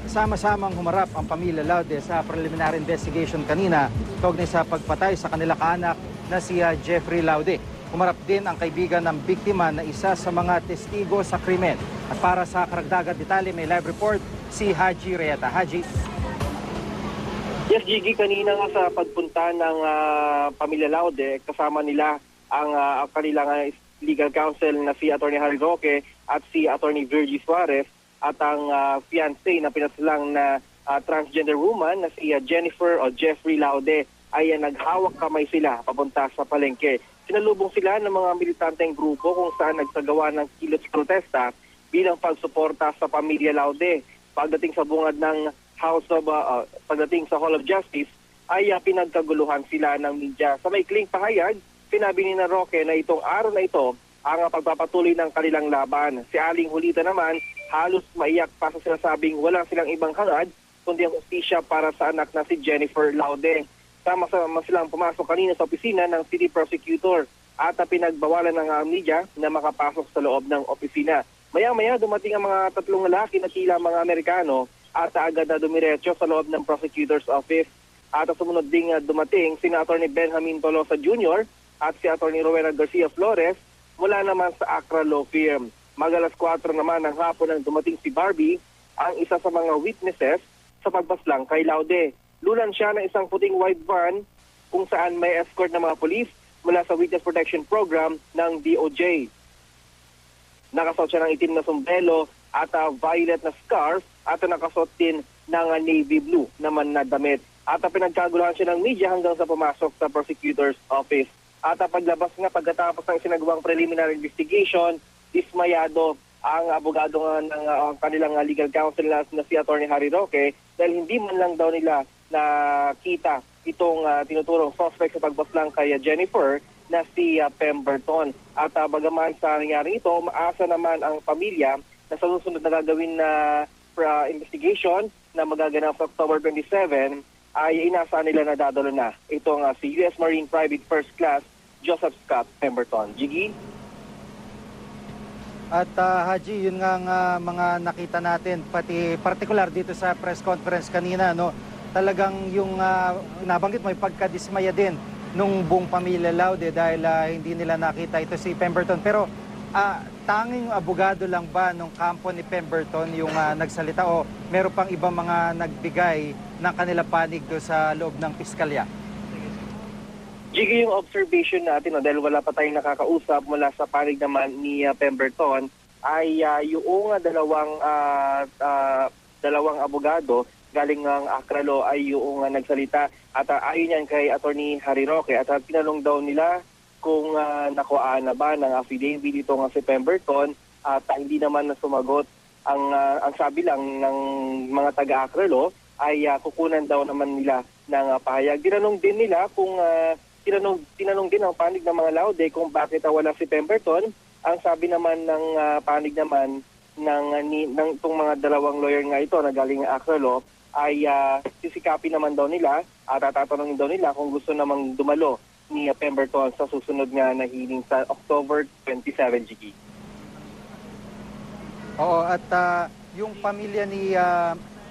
sama-samang humarap ang pamilya Laude sa preliminary investigation kanina kaugnay sa pagpatay sa kanilang anak na si Jeffrey Laude. Humarap din ang kaibigan ng biktima na isa sa mga testigo sa krimen. At para sa karagdagan detalye, may live report si Haji Reyata. Haji. Yes, Gigi, kanina nga sa pagpunta ng pamilya Laude, kasama nila ang kanilang legal counsel na si Atty. Harry Roque at si Atty. Virgie Suarez at ang fiancé na pinasilang na transgender woman na si Jennifer o Jeffrey Laude ay naghawak kamay sila papunta sa palengke. Sinalubong sila ng mga militanteng grupo kung saan nagsagawa ng kilos protesta bilang pagsuporta sa pamilya Laude. Pagdating sa bungad ng pagdating sa Hall of Justice ay pinagkaguluhan sila ng media. Sa maikling pahayag, sinabi ni Roque na itong araw na ito ang pagpapatuloy ng kanilang laban. Si Aling Julita naman halos maiyak pa sa sinasabing wala silang ibang hangad kundi ang hustisya para sa anak na si Jennifer Laude. Sama-sama silang pumasok kanina sa opisina ng city prosecutor at pinagbawalan ng media na makapasok sa loob ng opisina. Maya-maya dumating ang mga tatlong lalaki na tila mga Amerikano at agad na dumiretso sa loob ng prosecutor's office. At sumunod ding dumating si Atty. Benjamin Tolosa Jr. at si Atty. Rowena Garcia Flores mula naman sa Accra Law Firm. Magalas 4 naman ng hapon nang dumating si Barbie, ang isa sa mga witnesses sa pagbaslang kay Laude. Lulan siya ng isang puting white van kung saan may escort ng mga polis mula sa Witness Protection Program ng DOJ. Nakasuot siya ng itim na sombrero at violet na scarf at nakasuot din ng navy blue naman na damit. At pinagkaguluhan siya ng media hanggang sa pumasok sa prosecutor's office. At paglabas nga pagkatapos ng sinagawang preliminary investigation, dismayado ang abogado ng kanilang legal counsel na si Atty. Harry Roque dahil hindi man lang daw nila nakita itong tinuturong suspect sa pagbaslang kay Jennifer na si Pemberton. At bagaman sa nangyari ito, maasa naman ang pamilya na sa susunod na gagawin na investigation na magaganap sa October 27 ay inaasahan nila na dadalo na itong si U.S. Marine Private First Class Joseph Scott Pemberton. Jiggy? At Haji, yun nga mga nakita natin, pati particular dito sa press conference kanina, no? Talagang yung nabanggit mo, yung pagkadismaya din nung buong pamilya Laude dahil hindi nila nakita ito si Pemberton. Pero tanging abogado lang ba nung kampo ni Pemberton yung nagsalita o meron pang ibang mga nagbigay ng kanilang panig do sa loob ng piskalya? Jiggy, yung observation natin, dahil wala pa tayong nakakausap mula sa panig naman ni Pemberton, ay yung dalawang abogado galing ng Accra Law ay yung nagsalita at ayon yan kay Atty. Harry Roque at tinanong daw nila kung nakuhaan na ba ng affidavit ito nga si Pemberton at hindi naman na sumagot. Ang sabi lang ng mga taga-Accra Law ay kukunan daw naman nila ng pahayag. Tinanong din nila kung tinanong din ang panig ng mga Laude kung bakit wala si Pemberton. Ang sabi naman ng panig naman ng itong mga dalawang lawyer nga ito na galing ng Accra Law ay sisikapin naman daw nila at tatanungin daw nila kung gusto namang dumalo ni Pemberton sa susunod nga na hearing sa October 27, Gigi. Oo, at yung pamilya ni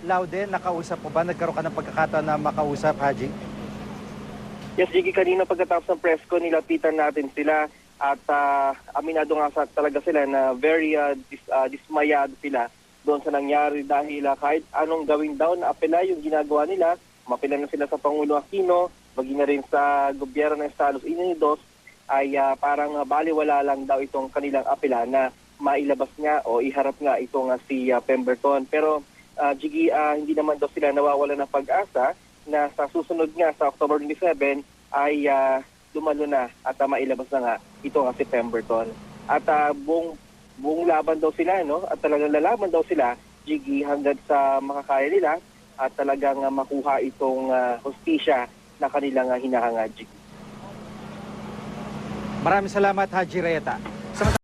Laude, nakausap mo ba? Nagkaroon ka ng pagkakataon na makausap, Haji? Yes, Gigi, kanina pagkatapos ng press ko, nilapitan natin sila at aminado nga talaga sila na very dismayado sila doon sa nangyari dahil kahit anong gawin daw na apela yung ginagawa nila, mapila na sila sa Pangulo Aquino, maging na rin sa gobyerno ng Estados Unidos, ay parang baliwala lang daw itong kanilang apela na mailabas nga o iharap nga itong si Pemberton. Pero Jiggy, hindi naman daw sila nawawala ng pag-asa na sa susunod nga sa October 27 ay dumalo na at mailabas na nga ito nga si Pemberton. At buong laban daw sila, no? At talagang lalaban daw sila, Jiggy, hanggang sa makakaya nila at talagang makuha itong hustisya na kanilang hinahangad, Jiggy. Maraming salamat, Haji Reyata.